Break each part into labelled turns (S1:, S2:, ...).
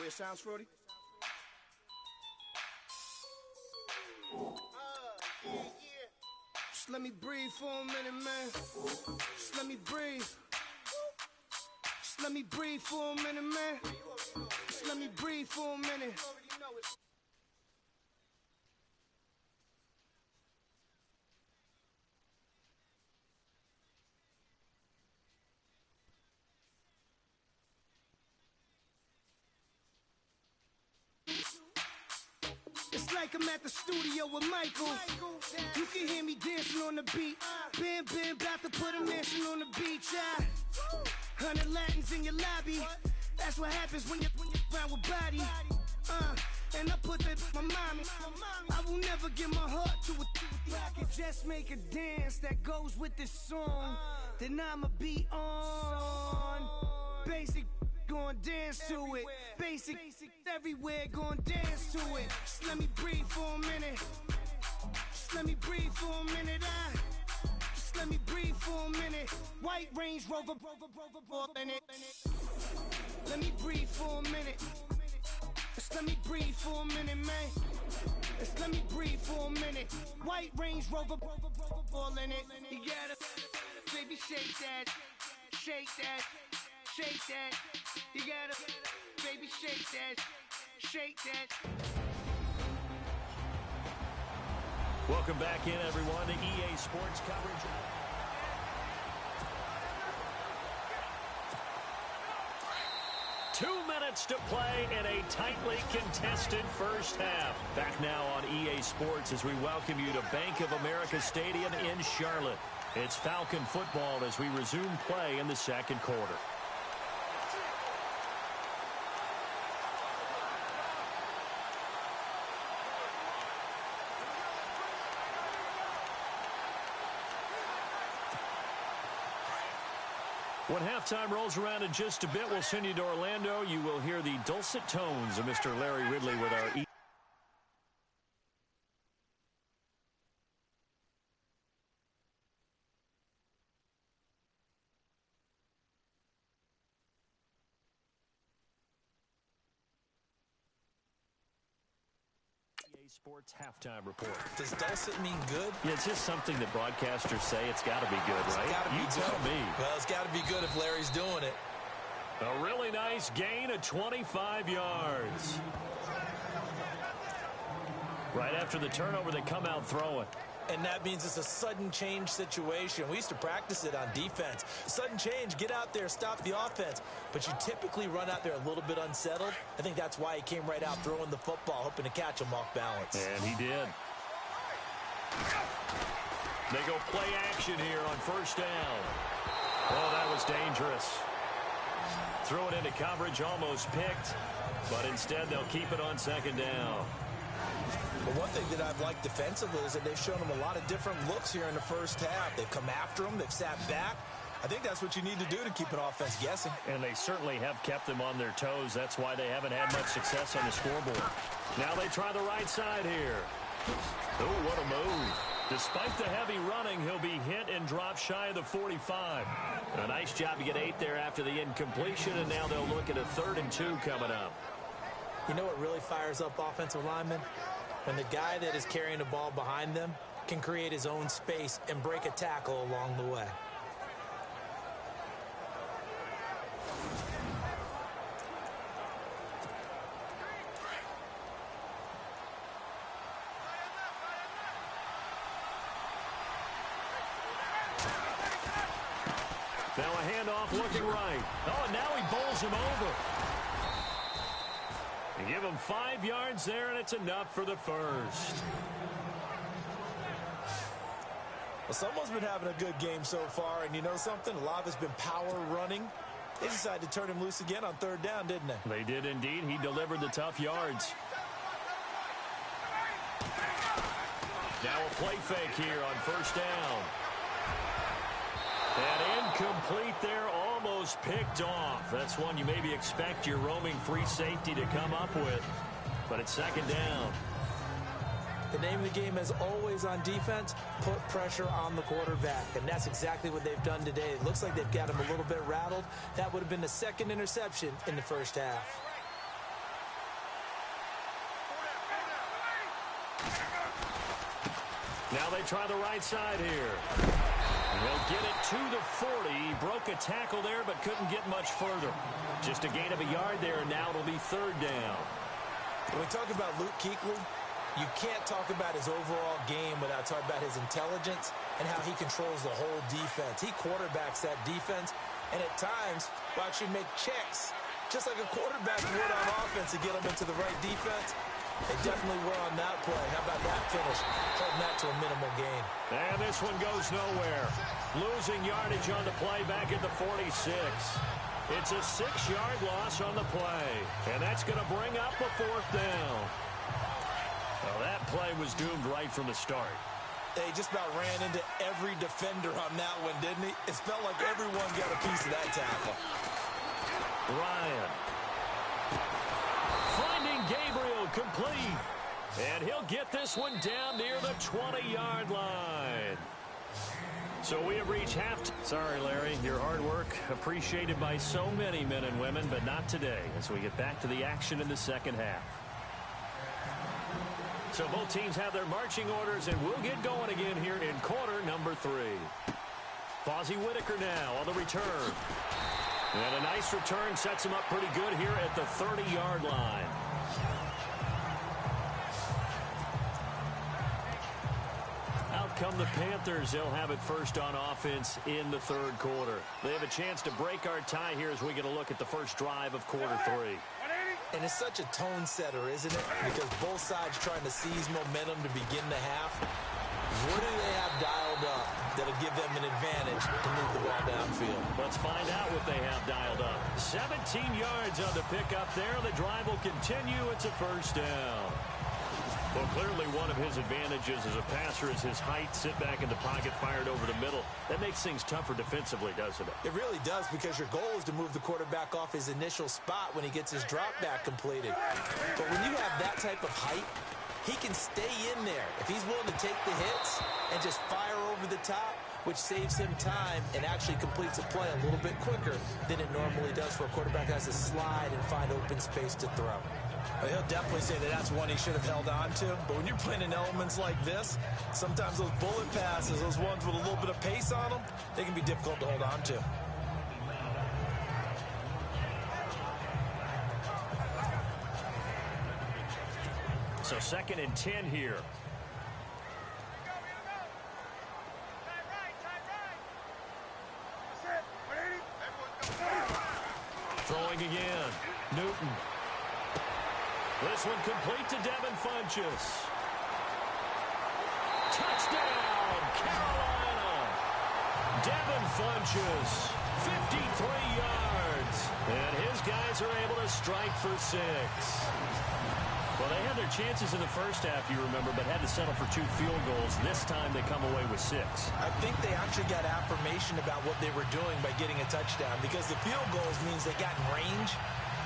S1: it sounds fruity. Just let me breathe for a minute, man. Just let me breathe. Just let me breathe for a minute, man. Just let me breathe for a minute. It's like I'm at the studio with Michael. You can hear me dancing on the beat. Bam, about to put a mansion on the beach. 100 Latins in your lobby. That's what happens when you're around with body. And I put that my mommy. I will never give my heart to a if I could just make a dance that goes with this song, then I'ma be on. Basic, gon' dance to it. Basic, everywhere, gon' dance to it. Just let me breathe for a minute. Just let me breathe for a minute. Just let me breathe for a minute. White Range Rover, in it. Let me breathe for a minute. Just let me breathe for a minute, man. Just let me breathe for a minute. White Range Rover, ball in it. You gotta, baby, shake that, shake that, shake that. You gotta, baby, shake that, shake that.
S2: Welcome back in, everyone, to EA Sports coverage. 2 minutes to play in a tightly contested first half. Back now on EA Sports as we welcome you to Bank of America Stadium in Charlotte. It's Falcon football as we resume play in the second quarter. When halftime rolls around in just a bit, we'll send you to Orlando. You will hear the dulcet tones of Mr. Larry Ridley with our Sports halftime report.
S3: Does dulcet mean good?
S2: Yeah, it's just something that broadcasters say. It's got to be good, right?
S3: It's got to be
S2: you
S3: good.
S2: Tell me.
S3: Well, it's got to be good if Larry's doing it.
S2: A really nice gain of 25 yards. Right after the turnover, they come out throwing.
S3: And that means it's a sudden change situation. We used to practice it on defense. Sudden change, get out there, stop the offense. But you typically run out there a little bit unsettled. I think that's why he came right out throwing the football, hoping to catch him off balance.
S2: And he did. They go play action here on first down. Oh, that was dangerous. Throw it into coverage, almost picked. But instead, they'll keep it on second down.
S3: But one thing that I've liked defensively is that they've shown him a lot of different looks here in the first half. They've come after him. They've sat back. I think that's what you need to do to keep an offense guessing. And they certainly have kept them on their toes. That's why they haven't had much success on the scoreboard.
S2: Now they try the right side here. Oh, what a move. Despite the heavy running, he'll be hit and drop shy of the 45. A nice job to get 8 there after the incompletion, and now they'll look at a 3rd and 2 coming up.
S3: You know what really fires up offensive linemen? When the guy that is carrying the ball behind them can create his own space and break a tackle along the way.
S2: Now a handoff looking right. Oh, and now he bowls him over. They give him 5 yards there, and it's enough for the first.
S3: Well, someone's been having a good game so far, and you know something? A lot of it's been power running. They decided to turn him loose again on 3rd down, didn't they?
S2: They did indeed. He delivered the tough yards. Now a play fake here on first down. And incomplete there, almost picked off. That's one you maybe expect your roaming free safety to come up with. But it's 2nd down.
S3: The name of the game, as always on defense, put pressure on the quarterback. And that's exactly what they've done today. It looks like they've got him a little bit rattled. That would have been the 2nd interception in the first half.
S2: Now they try the right side here. They'll get it to the 40. He broke a tackle there, but couldn't get much further. Just a gain of a yard there, and now it'll be third down.
S3: When we talk about Luke Kuechly, you can't talk about his overall game without talking about his intelligence and how he controls the whole defense. He quarterbacks that defense, and at times will actually make checks, just like a quarterback would on offense to get them into the right defense. They definitely were on that play. How about that finish? Holding that to a minimal gain.
S2: And this one goes nowhere. Losing yardage on the play back at the 46. It's a 6-yard loss on the play. And that's going to bring up a fourth down. Well, that play was doomed right from the start.
S3: They just about ran into every defender on that one, didn't he? It felt like everyone got a piece of that tackle.
S2: Ryan. Finding Gabriel complete. And he'll get this one down near the 20-yard line. So we have reached halftime. Sorry, Larry, your hard work appreciated by so many men and women, but not today as we get back to the action in the second half. So both teams have their marching orders, and we'll get going again here in quarter number 3. Fozzie Whitaker now on the return. And a nice return sets him up pretty good here at the 30-yard line. Out come the Panthers. They'll have it first on offense in the third quarter. They have a chance to break our tie here as we get a look at the first drive of quarter 3.
S3: And it's such a tone setter, isn't it? Because both sides trying to seize momentum to begin the half. What do they have dialed up that'll give them an advantage to move the ball downfield?
S2: Let's find out what they have dialed up. 17 yards on the pickup there. The drive will continue. It's a first down. Well, clearly one of his advantages as a passer is his height. Sit back in the pocket, fired over the middle. That makes things tougher defensively, doesn't it?
S3: It really does, because your goal is to move the quarterback off his initial spot when he gets his drop back completed. But when you have that type of height, he can stay in there if he's willing to take the hits and just fire over the top, which saves him time and actually completes a play a little bit quicker than it normally does for a quarterback that has to slide and find open space to throw. Well, he'll definitely say that that's one he should have held on to. But when you're playing in elements like this, sometimes those bullet passes, those ones with a little bit of pace on them, they can be difficult to hold on to.
S2: So 2nd and 10 here. Throwing again. Newton. This one complete to Devin Funchess. Touchdown, Carolina. Devin Funchess, 53 yards. And his guys are able to strike for 6. Well, they had their chances in the first half, you remember, but had to settle for 2 field goals. This time they come away with 6.
S3: I think they actually got affirmation about what they were doing by getting a touchdown, because the field goals means they got in range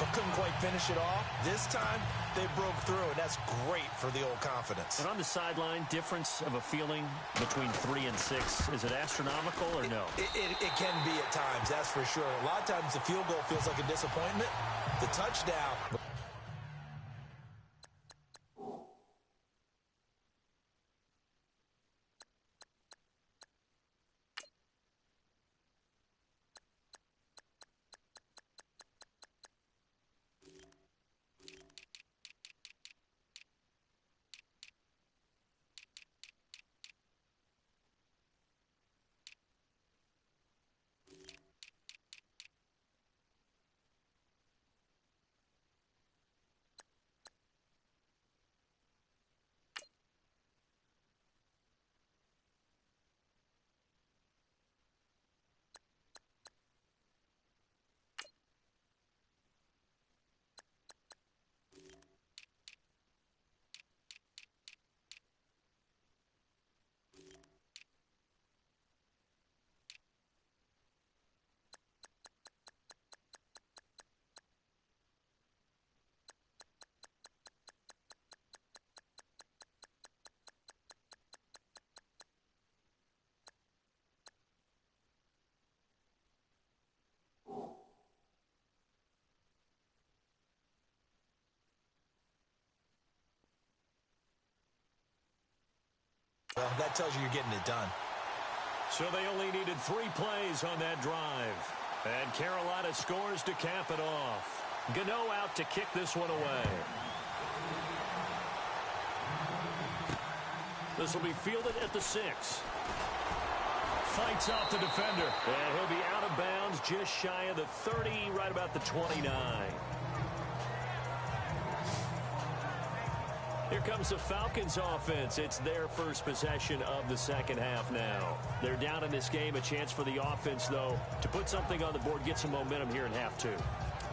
S3: but couldn't quite finish it off. This time, they broke through, and that's great for the old confidence.
S2: And on the sideline, difference of a feeling between 3 and 6, is it astronomical or no?
S3: It can be at times, that's for sure. A lot of times the field goal feels like a disappointment. The touchdown... Well, that tells you you're getting it done.
S2: So they only needed 3 plays on that drive. And Carolina scores to cap it off. Gano out to kick this one away. This will be fielded at the 6. Fights off the defender. And he'll be out of bounds just shy of the 30, right about the 29. Here comes the Falcons offense. It's their first possession of the second half now. They're down in this game. A chance for the offense, though, to put something on the board, get some momentum here in half 2.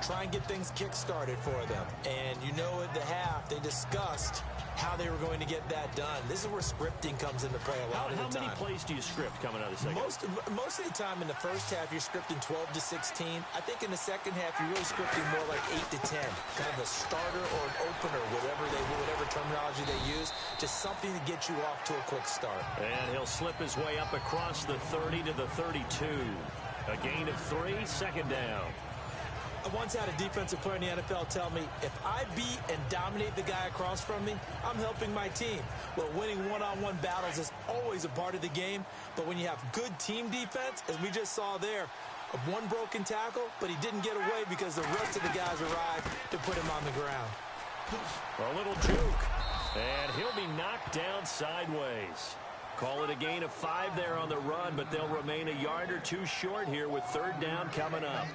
S3: Try and get things kick-started for them. And you know at the half, they discussed how they were going to get that done. This is where scripting comes into play a lot of the time.
S2: How many plays do you script coming out of the second half?
S3: Most of the time in the first half, you're scripting 12 to 16. I think in the second half, you're really scripting more like 8 to 10. Kind of a starter or an opener, whatever terminology they use. Just something to get you off to a quick start.
S2: And he'll slip his way up across the 30 to the 32. A gain of 3, second down.
S3: I once had a defensive player in the NFL tell me, if I beat and dominate the guy across from me, I'm helping my team. Well, winning one-on-one battles is always a part of the game, but when you have good team defense, as we just saw there, one broken tackle, but he didn't get away because the rest of the guys arrived to put him on the ground.
S2: A little juke, and he'll be knocked down sideways. Call it a gain of 5 there on the run, but they'll remain a yard or 2 short here with third down coming up.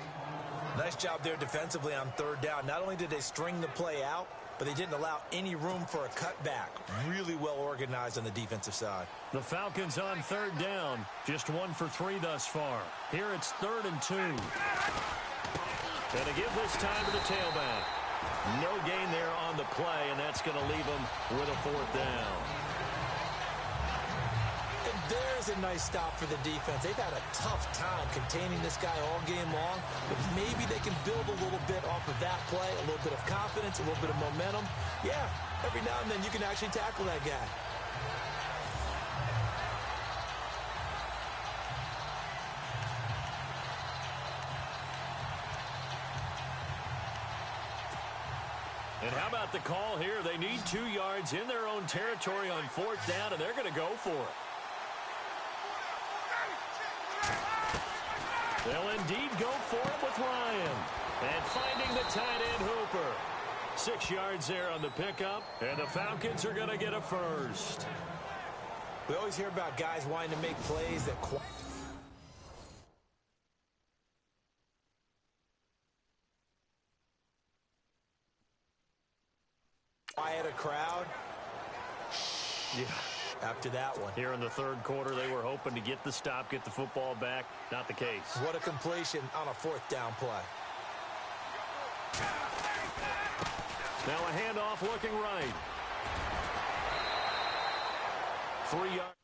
S3: Nice job there defensively on third down. Not only did they string the play out, but they didn't allow any room for a cutback. Really well organized on the defensive side.
S2: The Falcons on third down. Just 1 for 3 thus far. Here it's 3rd and 2. And to give this time to the tailback. No gain there on the play, and that's going to leave them with a 4th down.
S3: There's a nice stop for the defense. They've had a tough time containing this guy all game long, but maybe they can build a little bit off of that play, a little bit of confidence, a little bit of momentum. Yeah, every now and then you can actually tackle that guy.
S2: And how about the call here? They need 2 yards in their own territory on 4th down, and they're going to go for it. They'll indeed go for it with Ryan. And finding the tight end Hooper. 6 yards there on the pickup, and the Falcons are going to get a first.
S3: We always hear about guys wanting to make plays that quiet a crowd.
S2: Yeah.
S3: After that one.
S2: Here in the 3rd quarter, they were hoping to get the stop, get the football back. Not the case.
S3: What a completion on a 4th down play.
S2: Now a handoff looking right. 3 yards.